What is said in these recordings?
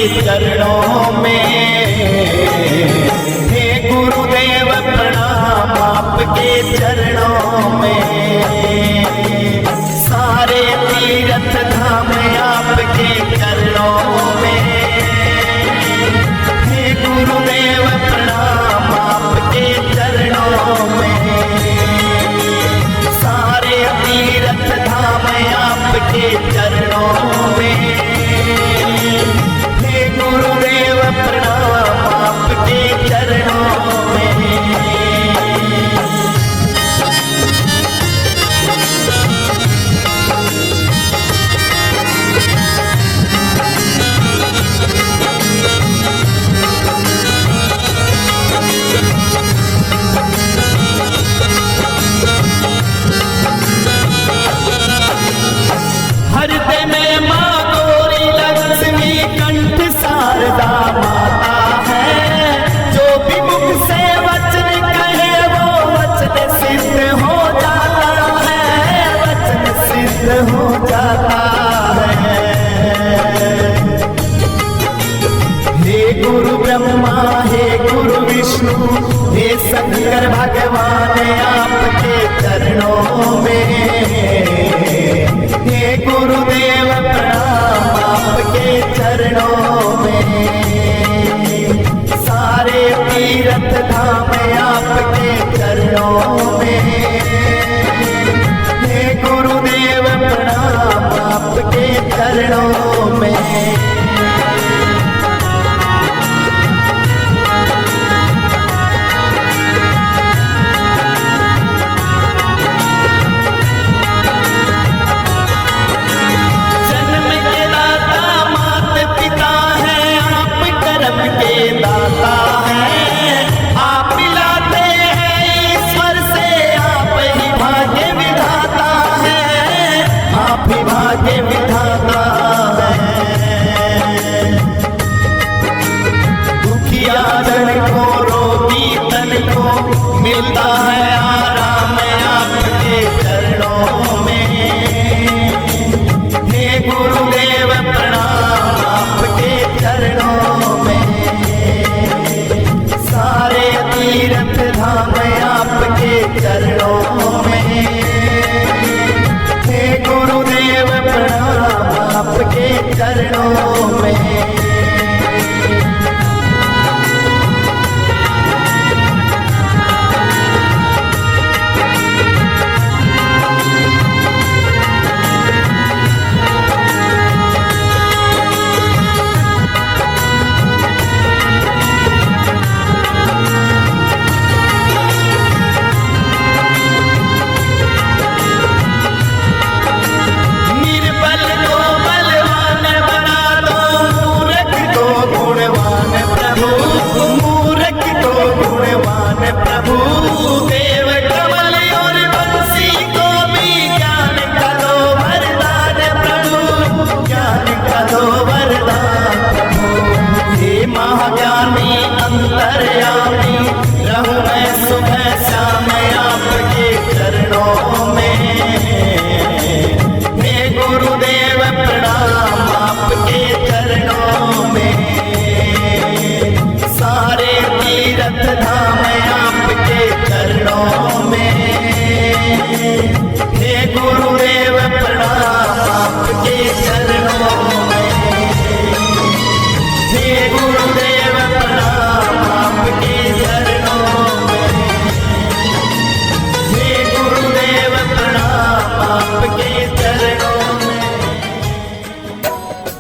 चरणों में। हे गुरुदेव प्रणाम आपके चरणों में। सारे तीर्थ धाम आपके चरणों में। हे गुरुदेव प्रणाम आपके चरणों में। सारे तीर्थ धाम आपके चरणों में। हे गुरुदेव प्रणाम आपके चरणों में। हृदय में माँ गौरी लक्ष्मी कंठ शारदा माता है। जो भी मुख से वचन कहे वो वचन सिद्ध हो जाता है। वचन सिद्ध हो जाता है। हे गुरु ब्रह्मा हे गुरु विष्णु हे शंकर भगवान आपके चरणों में। हे गुरुदेव प्रणाम आपके चरणों में। सारे तीर्थ धाम आपके चरणों में। हे गुरुदेव प्रणाम आपके चरणों में। दाता है आप मिलाते हैं ईश्वर से। आप ही भाग्य विधाता है। आप ही भाग्य विधाता है। दुखिया जन को रोगी तन को मिलता है आराम आपके चरणों में। हे गुरुदेव प्रणाम आपके चरणों में। सारे तीर्थ धाम आपके चरणों में। हे गुरुदेव प्रणाम आपके चरणों में।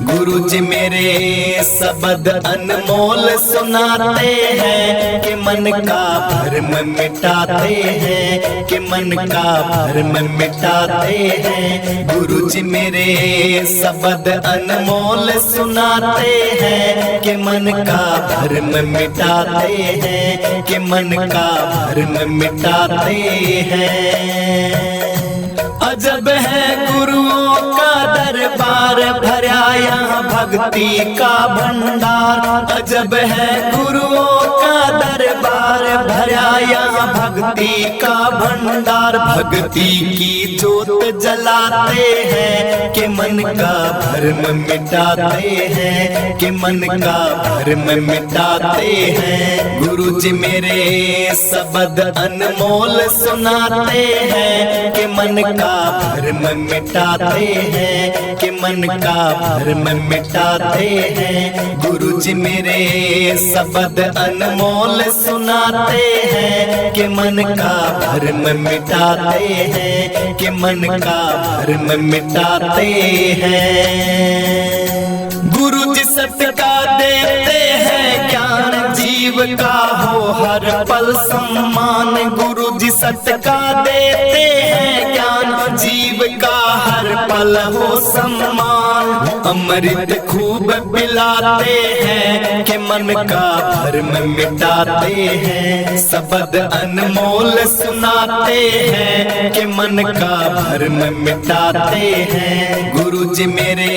गुरुजी मेरे शब्द अनमोल सुनाते हैं कि मन का भ्रम मिटाते हैं। कि मन का भ्रम मिटाते हैं। गुरुजी मेरे शब्द अनमोल सुनाते हैं कि मन का भ्रम मिटाते हैं। कि मन का भ्रम मिटाते हैं। अजब है गुरुओं का दर दरबार भरा यहाँ भक्ति का भंडार। अजब है गुरुओं का दरबार भरा यहाँ भक्ति का भंडार। भक्ति की जोत जलाते हैं कि मन का भरम मिटाते हैं, कि मन का भरम मिटाते हैं। गुरु जी मेरे शब्द अनमोल सुनाते हैं कि मन का भरम मिटाते हैं, कि मन का भरम मिटाते हैं। गुरु जी मेरे शब्द अनमोल सुनाते हैं कि मन का भरम मिटाते हैं, कि मन का भरम मिटाते हैं। गुरु जी सत्य का देते हैं ज्ञान, जीव का हो हर पल सम्मान। गुरु जी सत्य का देते हैं ज्ञान, जीव का हर पल हो सम्मान। अमृत खूब पिलाते हैं कि मन का भरम मिटाते हैं। शब्द अनमोल सुनाते हैं कि मन का भरम मिटाते हैं। गुरु जी मेरे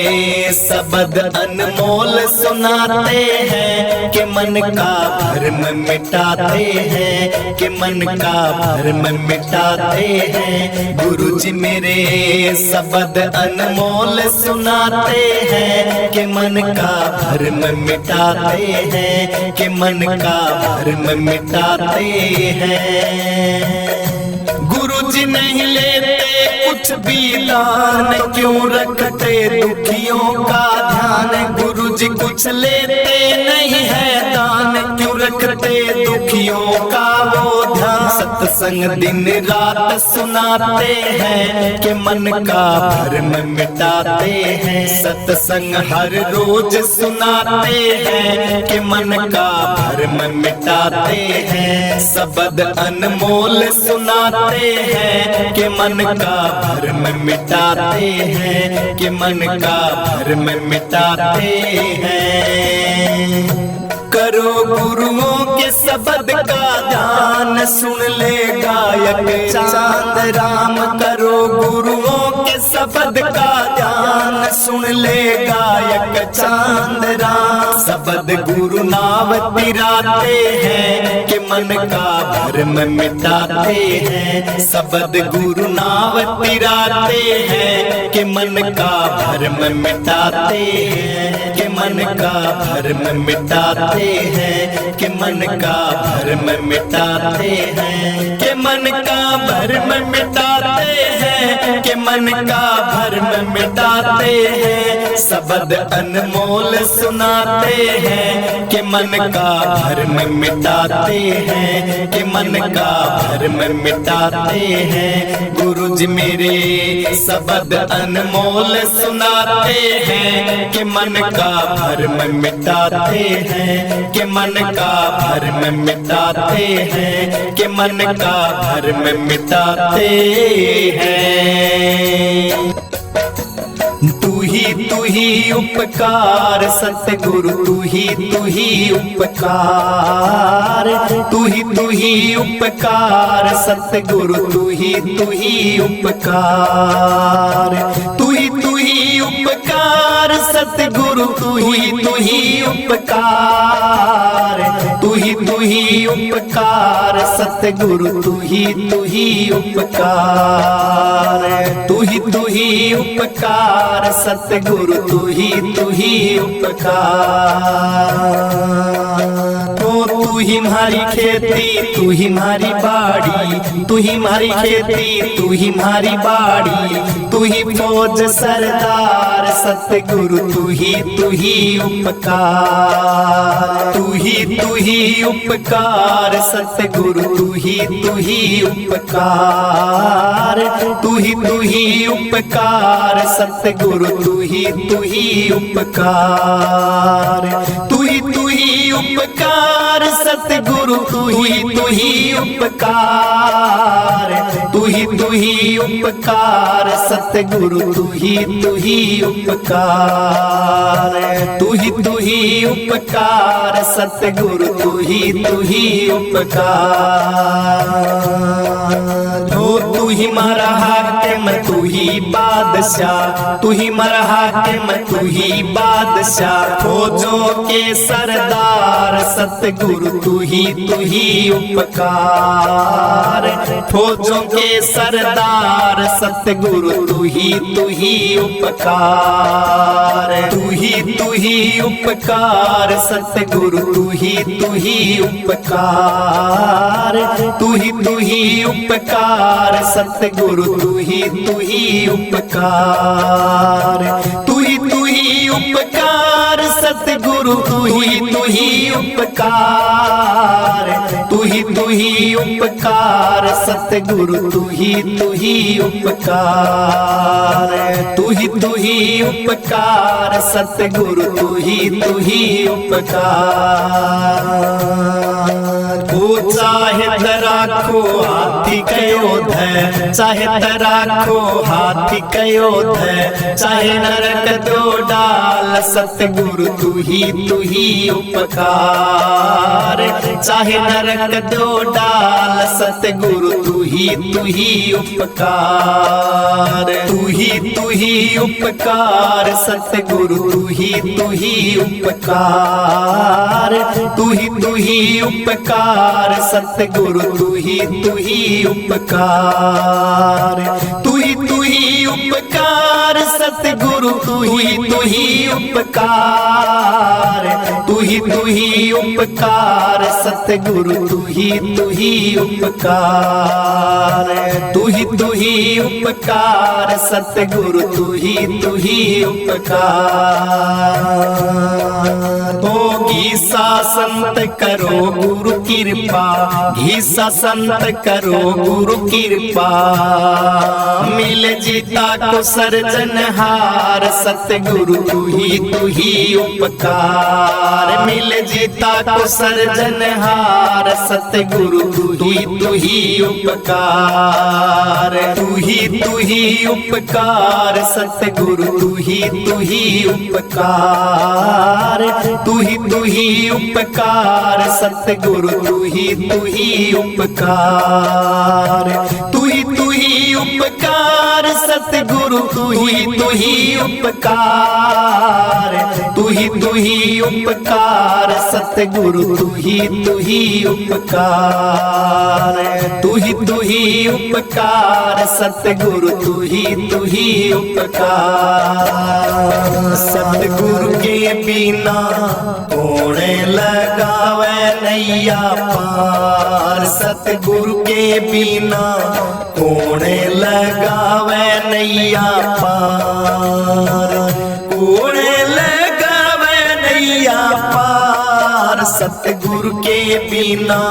शब्द अनमोल सुनाते हैं कि मन का भरम मिटाते हैं, कि मन का भरम मिटाते हैं। गुरु जी मेरे शब्द अनमोल सुनाते हैं कि मन का भरम मिटाते हैं, कि मन का भरम मिटाते हैं। गुरु जी नहीं लेते कुछ भी दान, क्यों रखते दुखियों का ध्यान। गुरु जी कुछ लेते नहीं है दान, क्यों रखते दुखियों का वो ध्यान। सत्संग दिन रात सुनाते हैं कि मन का भरम मिटाते हैं। सत्संग हर रोज सुनाते हैं कि मन का भरम मिटाते हैं। शब्द अनमोल सुनाते हैं कि मन का भरम मिटाते हैं, कि मन का भरम मिटाते हैं। करो गुरुओं के शब्द का ध्यान, सुन ले गायक चांद राम। करो गुरुओं के शब्द का ध्यान, सुन ले गायक चांद राम। शब्द गुरु नाव तिराते हैं कि मन का भरम मिटाते हैं। शब्द गुरु नाव तिराते हैं कि मन का भरम मिटाते हैं, कि मन का भरम मिटाते हैं, कि मन का भरम मिटाते हैं, कि मन का भरम मिटाते हैं, कि मन का भरम मिटाते हैं। शब्द अनमोल सुनाते हैं कि मन का भरम मिटाते हैं, कि मन का भरम मिटाते हैं। गुरु जी मेरे शब्द अनमोल सुनाते हैं कि मन का भरम मिटाते हैं, कि मन का भरम मिटाते हैं, कि मन का भरम मिटाते हैं। तू ही उपकार सतगुरु, तू ही उपकार। तू ही उपकार सतगुरु, तू ही उपकार। तू ही उपकार सतगुरु, तू ही उपकार। तू ही उपकार सतगुरु, तू ही उपकार। तू ही उपकार सतगुरु, तू ही उपकार। तू ही हमारी खेती, तू ही हमारी बाड़ी। तू ही हमारी खेती, तू ही हमारी बाड़ी। तू ही फौज सरदार सतगुरु, तू ही उपकार। तू ही उपकार सतगुरु, तू ही उपकार। तू ही उपकार सतगुरु, तू ही उपकार। तू ही उपकार सतगुरु, तू ही उपकार। तू ही उपकार सतगुरु, तू ही उपकार। तू ही उपकार सतगुरु, तू ही उपकार। तू ही मारा हाकिम तू ही बादशाह, तू ही मारा हाकिम तू ही बादशाह, फौजों के सरदार सतगुरु तू ही उपकार, फौजों के सरदार सतगुरु तू ही उपकार, तू ही उपकार सतगुरु तू ही उपकार, तू ही उपकार सतगुरु तू ही उपकार, तू ही उपकार सतगुरु तू ही उपकार, तू ही उपकार सतगुरु तू ही उपकार, तू ही उपकार सतगुरु तू ही उपकार। वो चाहे राखो हाथी कयो धै, चाहे राखो हाथी कयो धै, चाहे नरक दो डाल सतगुरु तू ही उपकार, चाहे नरक दो डाल सतगुरु तू ही उपकार, तू ही उपकार सतगुरु तू ही उपकार, तू ही उपकार सतगुरु तू ही उपकार, तू ही उपकार सतगुरु तू ही उपकार, तू ही उपकार सतगुरु तू ही उपकार, तू ही उपकार सतगुरु तू ही उपकार। तो घीसा संत करो गुरु कृपा, घीसा संत करो गुरु कृपा, मिल जीता को सर्जनहार सतगुरु तू ही उपकार, मिल जीता को सर्जनहार सतगुरु तू ही उपकार, तू ही उपकार सतगुरु तू ही उपकार, तू ही उपकार सतगुरु तू ही उपकार, तू ही उपकार सतगुरु तू ही उपकार, तू ही उपकार सतगुरु तू ही उपकार, तू ही उपकार सतगुरु तू ही उपकार। सतगुरु के बिना कौन लगावे नैया पार, सतगुरु के बिना कौन लगावे नैया पार, कौन लगावे नैया पार, सतगुरु के बिना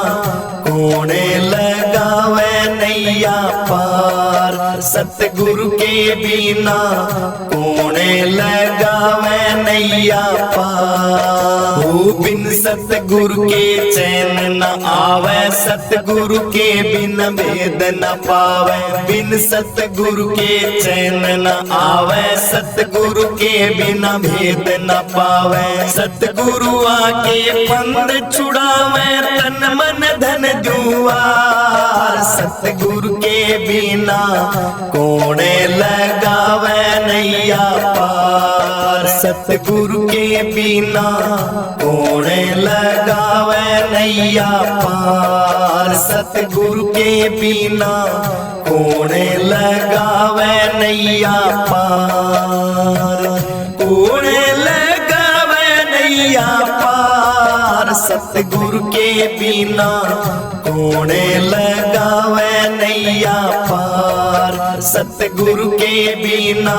कौन लगावे नैया पार, सतगुरु के बिना कौन लगावे नैया पार। ओ बिन सतगुरु के चैन न आवे, सतगुरु के बिन भेद न पावे, बिन सतगुरु के चैन न आवे, सतगुरु के बिना भेद न पावे, सतगुरु आके पंद छुड़ावे तन मन धन जुआर, सतगुरु के बिना कौन लगावे नैया पार, सतगुरु के बिना कौन लगावे नैया पार, सतगुरु के बिना कौन लगावे नैया पार, कौन लगावे नैया पार, सतगुरु के बिना कौन लगावे नैया पार, सतगुरु के बिना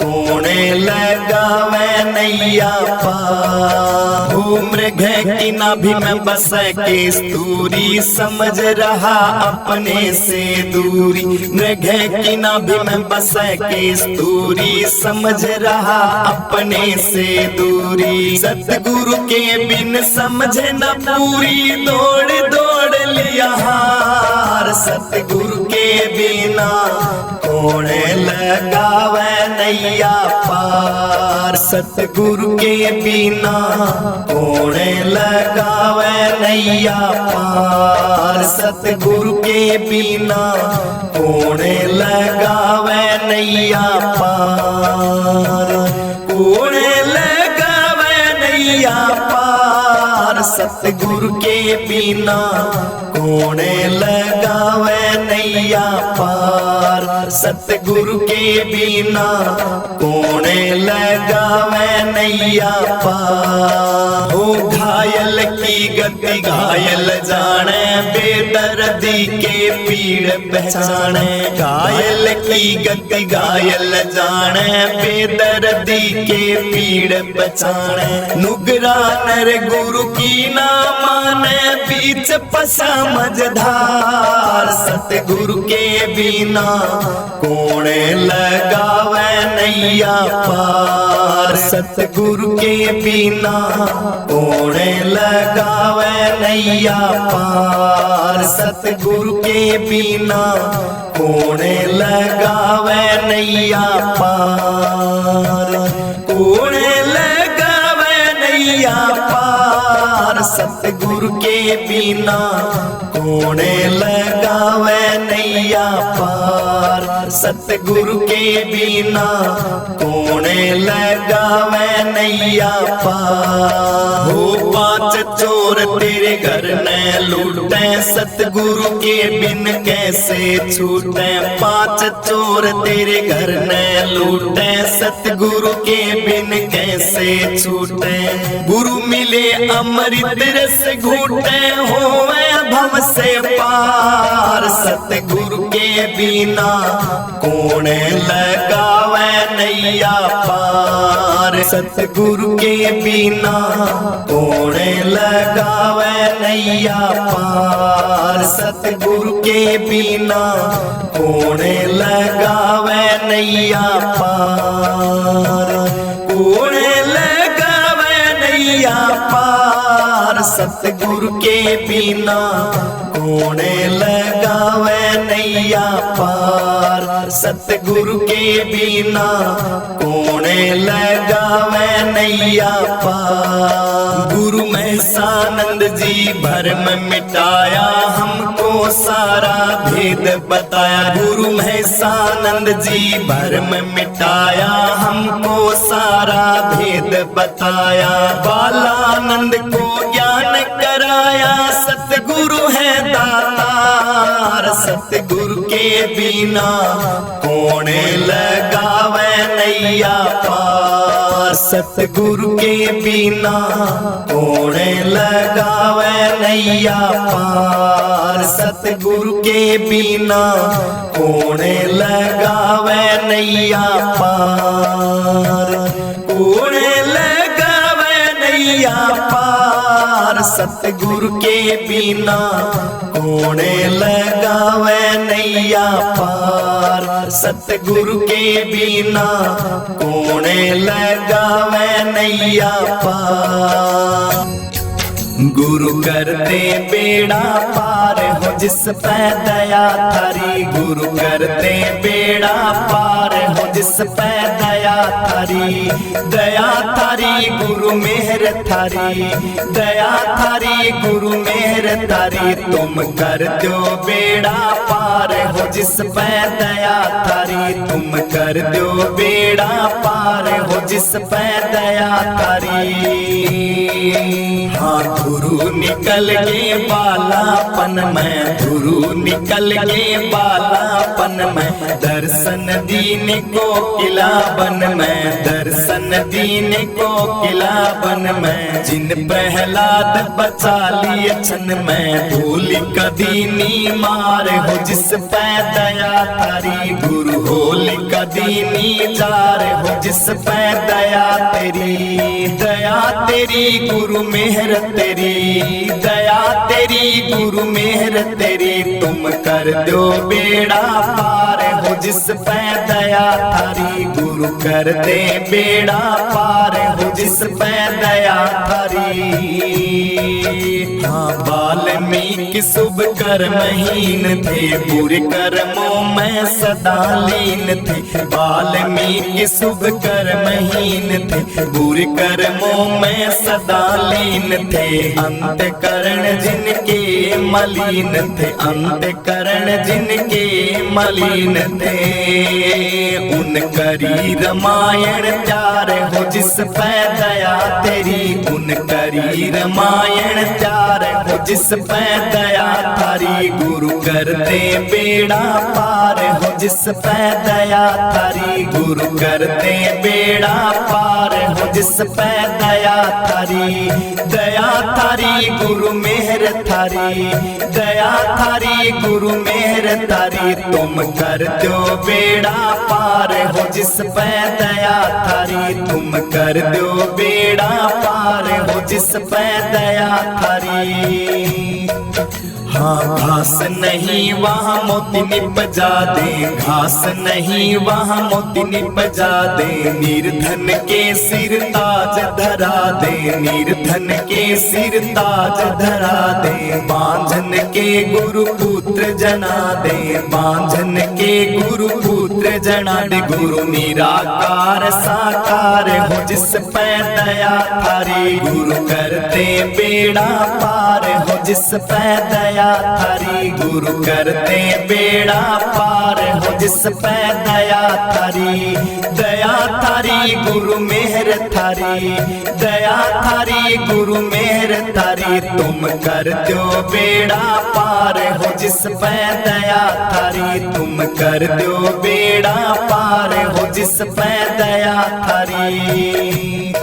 कौन लगावे नैया पार। मृग की नाभि में बस के स्तूरी, समझ रहा अपने से दूरी, मृग की नाभि में बस के स्तूरी, समझ रहा अपने से दूरी, सतगुरु के बिन समझे न पूरी, दौड़ दौड़ लिया पार सतगुरु के बिना कौन लगावे नैया पार सतगुरु के बिना कौन लगावे नैया पार सतगुरु के बिना कौन लगावे नैया पार कौन लगावे नैया पार सतगुरु के बिना कौन लगावे नैया पार सतगुरु के बिना कौन लगावे नैया पार हो घायल की गति घायल जाने बेदर्दी के पीड़ पहचाने घायल की गति घायल जाने बेदर्दी के पीड़ पहचाने नुगरा नर गुरु की ना माने बीच पसा मझधार सतगुरु के बिना कौन लगावे नैया पार सतगुरु के बिना कौन लगावे नैया पार सतगुरु के बिना कौन लगावे नैया पार कौन लगावे नैया पार सतगुरु के बिना कौन लगावे नैया पार सतगुरु के बिना कौन लगावे नैया पार हो पांच चोर तेरे घर न लूटे सतगुरु के बिन कैसे छूटे पांच चोर तेरे घर न लूटे सतगुरु के बिन कैसे छूटे गुरु मिले अमृत रस घूटे होवे भव से पार सतगुरु के बिना कौन लगावे नैया पार सतगुरु के बिना कौन लगावे नैया पार सतगुरु के बिना कौन लगावे नैया पार कौन लगावे नैया पार सतगुरु के बिना कौन लगावे नैया पार सतगुरु के बिना कौन लगावे नैया पार गुरु महसानंद जी भरम मिटाया हमको सारा भेद बताया गुरु महसानंद जी भरम मिटाया हमको सारा भेद बताया बालानंद को ज्ञान कराया सतगुरु है दातार सतगुरु के बिना कौन लगावे नैया पार सतगुरु के बिना कौन लगावे नैया पार सतगुरु के बिना कौन लगावे नैया पार कौन लगावे नैया पार सतगुरु के बिना कौन लगावे नैया पार सतगुरु के बिना कौन लगावे नैया पार गुरु करते बेड़ा पार हो जिस पे दया थारी गुरु करते बेड़ा पार हो जिस पे दया थारी गुरु मेहर थारी दया थारी गुरु मेहर थारी तुम कर दो बेड़ा पार हो जिस पे दया थारी तुम कर दो बेड़ा पार हो जिस पे दया थारी हाँ गुरु निकल के बालापन में गुरु निकल के बालापन में दर्शन दीन को किला बन में दर्शन दीन को किला बन में जिन प्रहलाद बचा लिए छन में धूल का दीनी मार हो जिस पे दया थारी, गुरु होलिका दीनी जार हो जिस पे दया तेरी गुरु मेहर तेरी, दया तेरी गुरु मेहर तेरी, तुम कर दो बेड़ा पार हो जिस पे दया थारी, गुरु कर दे बेड़ा पार हो जिस पे दया थारी। हाँ वाल्मीकि शुभ कर्महीन थे, बुरे कर्मों में सदा लीन थे, वाल्मीकि शुभ कर्महीन थे, बुरे कर्मों में सदा लीन थे, अंतःकरण जिनके मलिन थे, अंतःकरण जिनके मलिन थे, उन करी रामायण प्यार हो जिस पे दया तेरी, उन करी रामायण प्यार हो जिस पे दया थारी, गुरु कर दे बेड़ा पार हो जिस पे दया थारी, गुरु कर दे बेड़ा पार हो जिस पे दया थारी, दया थारी गुरु मेहर थारी, दया थारी गुरु मेहर थारी, तुम कर दो बेड़ा पार हो जिस पे दया थारी, तुम कर दो बेड़ा पार हो जिस पे दया थारी। हाँ घास नहीं वहाँ मोती निपजा दे, घास नहीं वहाँ मोती निपजा दे, निर्धन के सिर ताज धरा दे, निर्धन के सिर ताज धरा दे, बांझन के गुरु पुत्र जना दे, बांझन के गुरु पुत्र जना दे, गुरु निराकार साकार हो जिस पे दया थारी, गुरु करते बेड़ा पार हो जिस पे दया थारी, गुरु करते बेड़ा पार हो जिस पे दया थारी, दया थारी गुरु मेहर थारी, दया थारी गुरु मेहर थारी, तुम कर दो बेड़ा पार हो जिस पे दया थारी, तुम कर दो बेड़ा पार हो जिस पे दया थारी।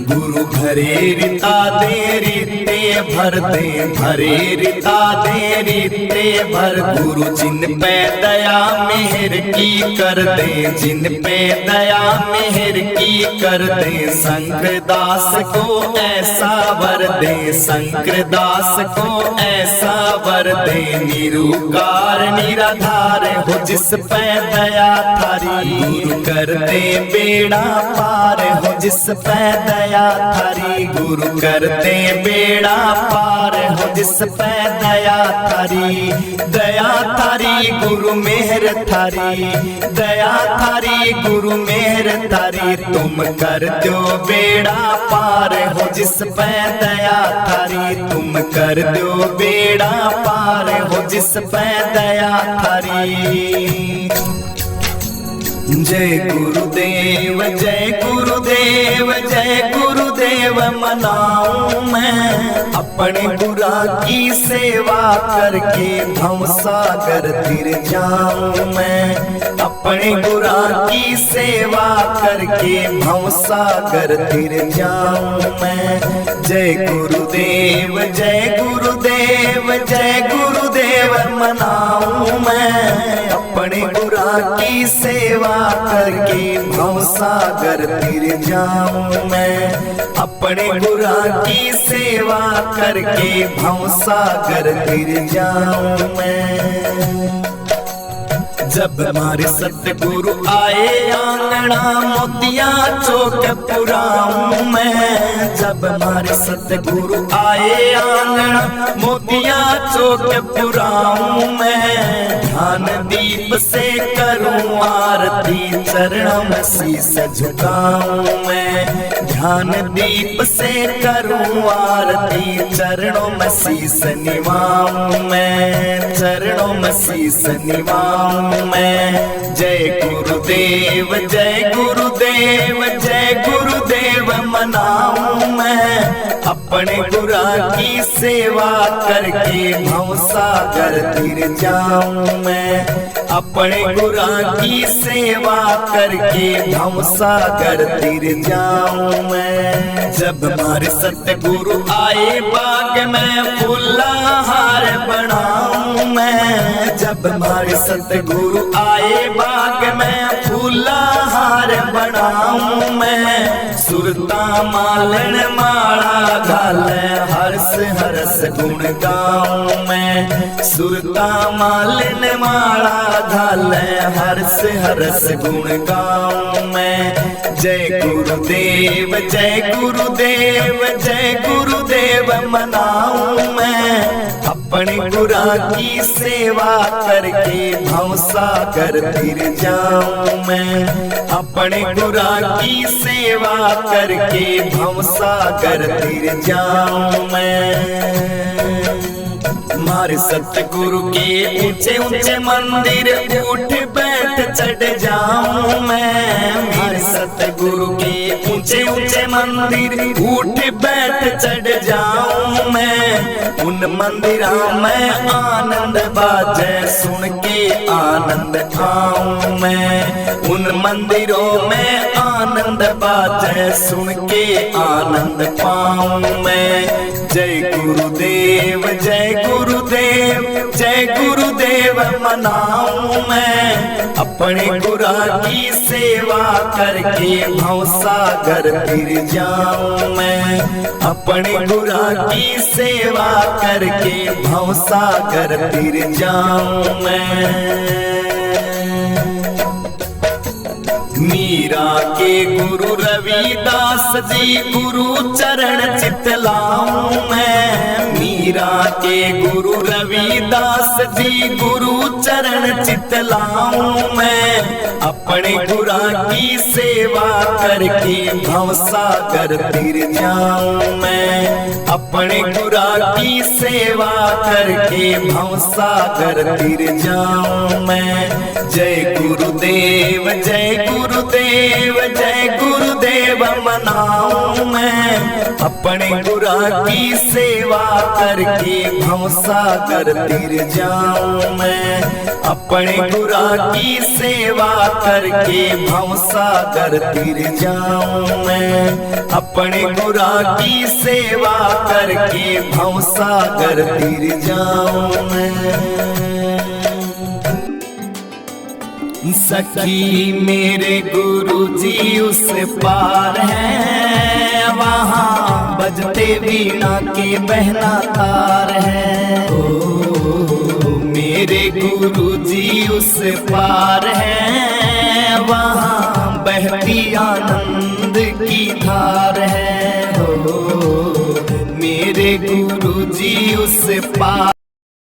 गुरु भरे रिता दे रीते भर दे, भरे रिता दे रीते भर, गुरु जिन पे दया मेहर की कर दे, जिन पे दया मेहर की कर दे, शंकर दास को ऐसा वर दे, शंकर दास को ऐसा वर दे, निरुकार निराधार हो जिस पे दया थारी, गुरु कर दे बेड़ा पार हो जिस पे दया थारी, गुरु करते बेड़ा पार हो जिस पे दया थारी, दया थारी गुरु मेहर थारी, दया थारी गुरु मेहर थारी, तुम कर दो बेड़ा पार हो जिस पे दया थारी, तुम कर दो बेड़ा पार हो जिस पे दया थारी। जय गुरुदेव जय गुरुदेव जय गुरुदेव मनाऊं मैं, अपने गुरा की सेवा करके भव सागर तिर जाऊं मैं, अपने गुरा की सेवा करके भव सागर तिर जाऊं मैं। जय गुरुदेव जय गुरुदेव जय गुरुदेव मनाऊं मैं, अपने गुरा की सेवा करके भव सागर तिर जाऊं मैं, अपने गुरा की सेवा करके भव सागर तिर जाऊं मैं। जब हमारे सतगुरु आए आंगना मोतिया चौक पुराऊं मैं, जब हमारे सतगुरु आए आंगना मोतिया चौक पुराऊं मैं, ध्यान दीप से करूं आरती चरणों में शीस झुकाऊं मैं, ध्यान दीप से करूं आरती चरणों में शीस निवाऊं मैं, चरणों में शीस निवाऊं मैं। जय गुरुदेव जय गुरुदेव जय गुरुदेव मनाऊं मैं, अपने गुरा की सेवा करके भव सागर तिर जाऊं मैं, अपने गुरा की सेवा करके भव सागर तिर जाऊं मैं। जब हमारे सतगुरु आए बाग में फूला हार बनाऊं मैं। जब हमारे सतगुरु आए बाग में फूला हार बनाऊं मैं। सुरता मालन माला घाले हर्ष हरस गुण गाऊं मैं। सुरता मालन माला घाले हर्ष हरस गुण गाऊं मैं। जय गुरुदेव जय गुरुदेव जय गुरुदेव मनाऊं मैं। अपने गुरा की सेवा करके भवसागर फिर जाऊं मैं। अपने गुरा की सेवा करके भवसागर फिर जाऊं मैं। मारे सतगुरु के ऊंचे ऊंचे मंदिर उठ बैठ चढ़ जाऊं मैं। मारे सतगुरु के ऊंचे ऊंचे मंदिर उठ बैठ चढ़ जाऊं मैं। उन मंदिरों में आनंद बाजे सुन के आनंद आऊं मैं। उन मंदिरों में आनंद बाजे सुन के आनंद पाऊं मैं। जय गुरुदेव जय गुरुदेव जय गुरुदेव मनाऊं मैं। अपने गुरा की सेवा करके भवसागर फिर जाऊं मैं। अपने गुरा की सेवा करके भवसागर फिर जाऊं मैं। मीरा के गुरु रविदास जी गुरु चरण चितलाऊं मैं। मीरा के गुरु रविदास जी गुरु चरण चितलाऊं मैं। अपने गुरा की सेवा करके भवसागर फिर जाऊं मैं। अपने गुरा की सेवा करके भवसागर फिर जाऊं मैं। जय गुरुदेव जय गुरुदेव जय गुरुदेव मनाऊं मैं। अपने गुरा की सेवा करके भवसागर फिर जाऊं मैं। अपने गुरा की सेवा करके भवसागर फिर जाऊं मैं। अपने गुरा की सेवा करके भवसागर फिर जाऊं मैं। सखी मेरे गुरुजी उस पार है। वहाँ बजते वीणा के बहना तार है। ओ मेरे गुरुजी उस पार है। वहाँ बहती आनंद की धार है। ओ मेरे गुरुजी उस पार